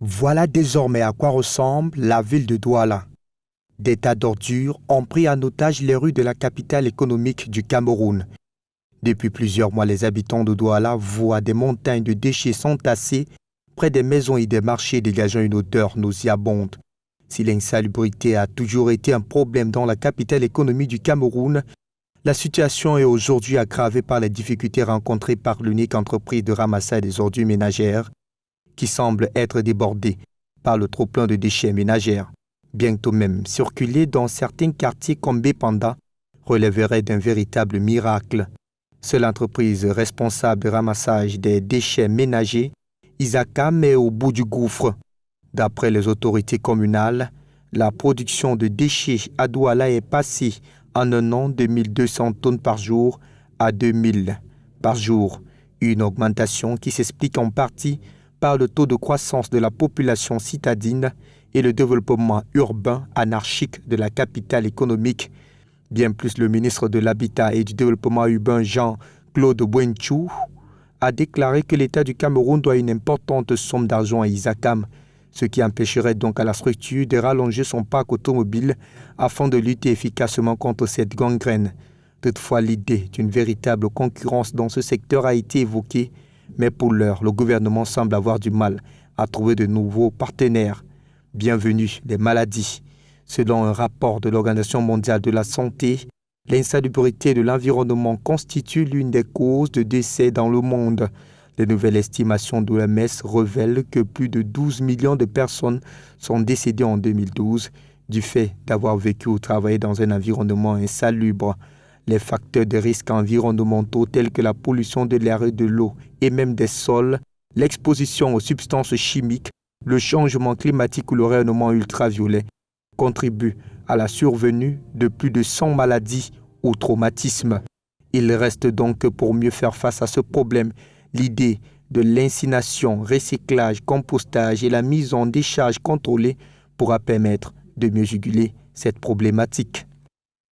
Voilà désormais à quoi ressemble la ville de Douala. Des tas d'ordures ont pris en otage les rues de la capitale économique du Cameroun. Depuis plusieurs mois, les habitants de Douala voient des montagnes de déchets s'entasser près des maisons et des marchés dégageant une odeur nauséabonde. Si l'insalubrité a toujours été un problème dans la capitale économique du Cameroun, la situation est aujourd'hui aggravée par les difficultés rencontrées par l'unique entreprise de ramassage des ordures ménagères qui semble être débordée par le trop-plein de déchets ménagers. Bientôt même, circuler dans certains quartiers comme Bépanda relèverait d'un véritable miracle. Seule entreprise responsable de ramassage des déchets ménagers, Isakam, est au bout du gouffre. D'après les autorités communales, la production de déchets à Douala est passée en un an de 1200 tonnes par jour à 2000 par jour, une augmentation qui s'explique en partie par le taux de croissance de la population citadine et le développement urbain anarchique de la capitale économique. Bien plus, le ministre de l'Habitat et du Développement urbain Jean-Claude Bouenchou a déclaré que l'État du Cameroun doit une importante somme d'argent à Isakam, ce qui empêcherait donc à la structure de rallonger son parc automobile afin de lutter efficacement contre cette gangrène. Toutefois, l'idée d'une véritable concurrence dans ce secteur a été évoquée, mais pour l'heure, le gouvernement semble avoir du mal à trouver de nouveaux partenaires. Bienvenue les maladies. Selon un rapport de l'Organisation mondiale de la santé, l'insalubrité de l'environnement constitue l'une des causes de décès dans le monde. Les nouvelles estimations de l'OMS révèlent que plus de 12 millions de personnes sont décédées en 2012 du fait d'avoir vécu ou travaillé dans un environnement insalubre. Les facteurs de risques environnementaux tels que la pollution de l'air et de l'eau et même des sols, l'exposition aux substances chimiques, le changement climatique ou le rayonnement ultraviolet contribuent à la survenue de plus de 100 maladies ou traumatismes. Il reste donc que pour mieux faire face à ce problème, l'idée de l'incination, recyclage, compostage et la mise en décharge contrôlée pourra permettre de mieux juguler cette problématique.